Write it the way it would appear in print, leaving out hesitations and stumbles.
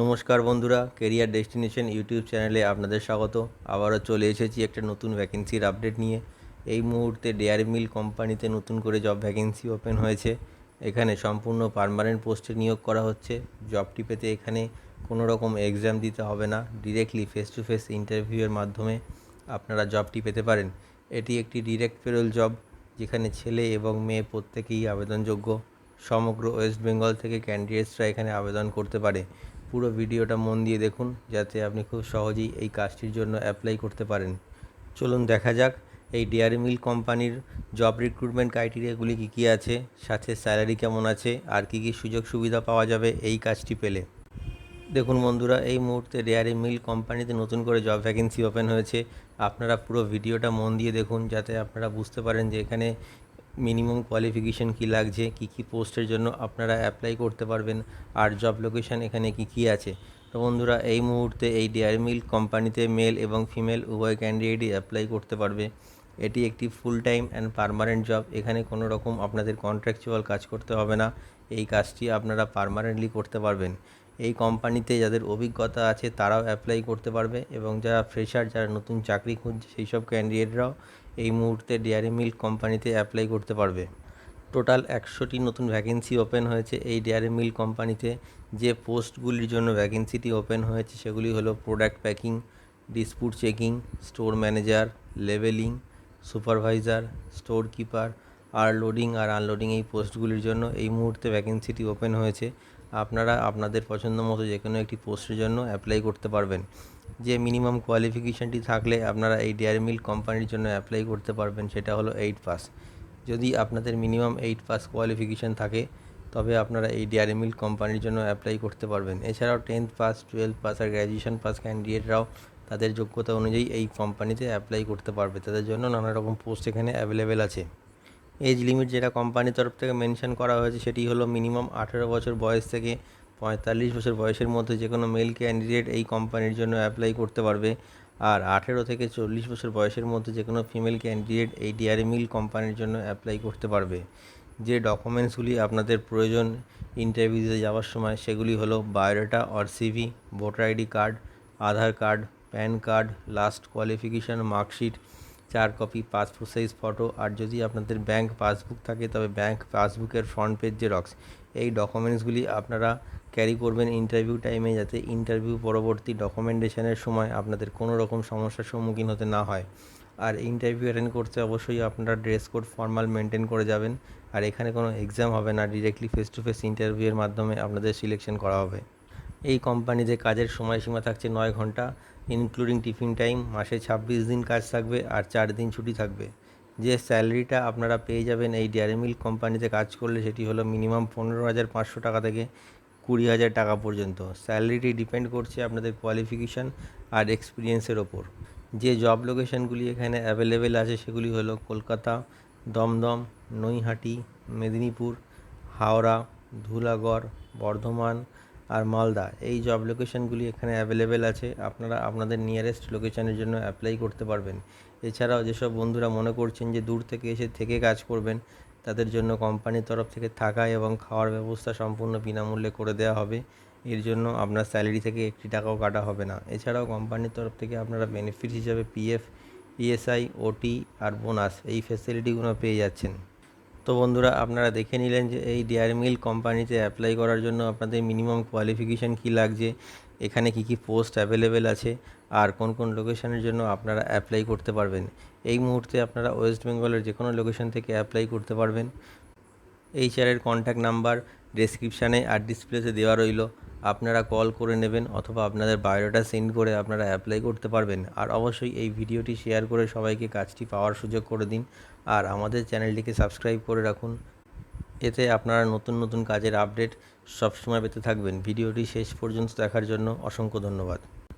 নমস্কার বন্ধুরা, career destination YouTube চ্যানেলে আপনাদের স্বাগত। আবারও চলে এসেছি একটা নতুন ভ্যাকেন্সির আপডেট নিয়ে। এই মুহূর্তে ডেয়ারি মিল কোম্পানিতে নতুন করে জব ভ্যাকেন্সি ওপেন হয়েছে। এখানে সম্পূর্ণ পার্মানেন্ট পোস্টে নিয়োগ করা হচ্ছে। জবটি পেতে এখানে কোনো রকম এক্সাম দিতে হবে না, ডিরেক্টলি ফেস টু ফেস ইন্টারভিউয়ের মাধ্যমে আপনারা জবটি পেতে পারেন। এটি একটি ডিরেক্ট পেরোল জব, যেখানে ছেলে এবং মেয়ে প্রত্যেকেই আবেদনযোগ্য। সমগ্র ওয়েস্ট বেঙ্গল থেকে ক্যান্ডিডেটসরা এখানে আবেদন করতে পারে। পুরো ভিডিওটা মন দিয়ে দেখুন, যাতে আপনি খুব সহজেই এই কাজটির জন্য অ্যাপ্লাই করতে পারেন। চলুন দেখা যাক এই ডেয়ারি মিল কোম্পানির জব রিক্রুটমেন্ট ক্রাইটেরিয়াগুলি কী কী আছে, সাথে স্যালারি কেমন আছে, আর কী কী সুযোগ সুবিধা পাওয়া যাবে এই কাজটি পেলে। দেখুন বন্ধুরা, এই মুহূর্তে ডেয়ারি মিল কোম্পানিতে নতুন করে জব ভ্যাকেন্সি ওপেন হয়েছে। আপনারা পুরো ভিডিওটা মন দিয়ে দেখুন, যাতে আপনারা বুঝতে পারেন যে এখানে মিনিমাম কোয়ালিফিকেশান কী লাগছে, কী কী পোস্টের জন্য আপনারা অ্যাপ্লাই করতে পারবেন, আর জব লোকেশান এখানে কী কী আছে। তো বন্ধুরা, এই মুহূর্তে এই ডেয়ারি মিল কোম্পানিতে মেল এবং ফিমেল উভয় ক্যান্ডিডেটই অ্যাপ্লাই করতে পারবে। এটি একটি full time and permanent job. এখানে কোনো রকম আপনাদের কন্ট্রাকচুয়াল কাজ করতে হবে না। এই কাজটি আপনারা পার্মানেন্টলি করতে পারবেন। এই কোম্পানিতে যাদের অভিজ্ঞতা আছে তারাও অ্যাপ্লাই করতে পারবে, এবং যারা ফ্রেশার, যারা নতুন চাকরি খুঁজছে, সেই সব ক্যান্ডিডেটরাও এই মুহূর্তে ডেয়ারি মিল্ক কোম্পানিতে অ্যাপ্লাই করতে পারবে। টোটাল 100টি নতুন ভ্যাকেন্সি ওপেন হয়েছে এই ডেয়ারি মিল্ক কোম্পানিতে। যে পোস্টগুলির জন্য ভ্যাকেন্সিটি ওপেন হয়েছে সেগুলি হলো product packing, dispute checking, store manager, labelling, supervisor, storekeeper, আর লোডিং আর আনলোডিং। এই পোস্টগুলির জন্য এই মুহূর্তে ভ্যাকেন্সিটি ওপেন হয়েছে। আপনারা আপনাদের পছন্দ মতো যে কোনো একটি পোস্টের জন্য অ্যাপ্লাই করতে পারবেন। যে মিনিমাম কোয়ালিফিকেশানটি থাকলে আপনারা এই ডেয়ারি মিল্ক কোম্পানির জন্য অ্যাপ্লাই করতে পারবেন, সেটা হলো 8 পাস। যদি আপনাদের মিনিমাম 8 পাস কোয়ালিফিকেশান থাকে, তবে আপনারা এই ডেয়ারি মিল্ক কোম্পানির জন্য অ্যাপ্লাই করতে পারবেন। এছাড়াও 10th পাস, 12th পাস আর গ্র্যাজুয়েশন পাস ক্যান্ডিডেটরাও তাদের যোগ্যতা অনুযায়ী এই কোম্পানিতে অ্যাপ্লাই করতে পারবে। তাদের জন্য নানা রকম পোস্ট এখানে অ্যাভেলেবেল আছে। এজ লিমিট যেটা কোম্পানির তরফ থেকে মেনশন করা হয়েছে সেটি হলো মিনিমাম 18 বছর বয়স থেকে 45 বছর বয়সের মধ্যে যে কোনো মেল ক্যান্ডিডেট এই কোম্পানির জন্য অ্যাপ্লাই করতে পারবে। আর 18 থেকে 40 বছর বয়সের মধ্যে যে কোনো ফিমেল ক্যান্ডিডেট এই ডেয়ারি মিল কোম্পানির জন্য অ্যাপ্লাই করতে পারবে। যে ডকুমেন্টসগুলি আপনাদের প্রয়োজন ইন্টারভিউতে যাওয়ার সময়, সেগুলি হলো biodata or CV, voter ID card, Aadhaar card, PAN card, last qualification marksheet, 4 copy passport size photo, আর যদি আপনাদের ব্যাংক পাসবুক থাকে তবে ব্যাংক পাসবুকের ফ্রন্ট পেজ জেরক্স। এই ডকুমেন্টসগুলি আপনারা ক্যারি করবেন ইন্টারভিউ টাইমে, যাতে ইন্টারভিউ পরবর্তী ডকুমেন্টেশনের সময় আপনাদের কোনো রকম সমস্যার সম্মুখীন হতে না হয়। আর ইন্টারভিউ অ্যাটেন্ড করতে অবশ্যই আপনারা ড্রেস কোড ফর্মাল মেনটেন করে যাবেন। আর এখানে কোনো এক্সাম হবে না, ডিরেক্টলি ফেস টু ফেস ইন্টারভিউয়ের মাধ্যমে আপনাদের সিলেকশন করা হবে। এই কোম্পানিতে কাজের সময়সীমা থাকছে 9 ঘন্টা ইনক্লুডিং টিফিন টাইম। মাসে 26 দিন কাজ থাকবে আর 4 দিন ছুটি থাকবে। যে স্যালারিটা আপনারা পেয়ে যাবেন এই ডেয়ারি মিল্ক কোম্পানিতে কাজ করলে, সেটি হলো মিনিমাম 15,500 টাকা থেকে 20,000 টাকা পর্যন্ত। স্যালারিটি ডিপেন্ড করছে আপনাদের কোয়ালিফিকেশান আর এক্সপিরিয়েন্সের ওপর। যে জব লোকেশানগুলি এখানে অ্যাভেলেবেল আছে সেগুলি হলো কলকাতা, দমদম, নৈহাটি, মেদিনীপুর, হাওড়া, ধুলাগড়, বর্ধমান আর মালদা। এই জব লোকেশানগুলি এখানে অ্যাভেলেবেল আছে। আপনারা আপনাদের নিয়ারেস্ট লোকেশানের জন্য অ্যাপ্লাই করতে পারবেন। এছাড়াও যেসব বন্ধুরা মনে করছেন যে দূর থেকে এসে থেকে কাজ করবেন, তাদের জন্য কোম্পানির তরফ থেকে থাকা এবং খাওয়ার ব্যবস্থা সম্পূর্ণ বিনামূল্যে করে দেওয়া হবে। এর জন্য আপনার স্যালারি থেকে 1 টাকাও কাটা হবে না। এছাড়াও কোম্পানির তরফ থেকে আপনারা বেনিফিট হিসাবে পিএফ, ইএসআই, ওটি আর বোনাস এই ফ্যাসিলিটিগুলো পেয়ে যাচ্ছেন। তো বন্ধুরা, আপনারা দেখে নিলেন যে এই ডেয়ারি মিল্ক কোম্পানিতে অ্যাপ্লাই করার জন্য আপনাদের মিনিমাম কোয়ালিফিকেশান কী লাগছে, এখানে কী কী পোস্ট অ্যাভেলেবেল আছে, আর কোন কোন লোকেশানের জন্য আপনারা অ্যাপ্লাই করতে পারবেন। এই মুহূর্তে আপনারা ওয়েস্ট বেঙ্গলের যে কোনো লোকেশান থেকে অ্যাপ্লাই করতে পারবেন। এইচআরের কন্ট্যাক্ট নাম্বার ডেসক্রিপশানে আর ডিসপ্লেতে দেওয়া রইল। আপনারা কল করে নেবেন, অথবা আপনাদের বায়োডাটা সেন্ড করে আপনারা অ্যাপ্লাই করতে পারবেন। আর অবশ্যই এই ভিডিওটি শেয়ার করে সবাইকে কাজটি পাওয়ার সুযোগ করে দিন। আর আমাদের চ্যানেলটিকে সাবস্ক্রাইব করে রাখুন, এতে আপনারা নতুন নতুন কাজের আপডেট সবসময় পেতে থাকবেন। ভিডিওটি শেষ পর্যন্ত দেখার জন্য অসংখ্য ধন্যবাদ।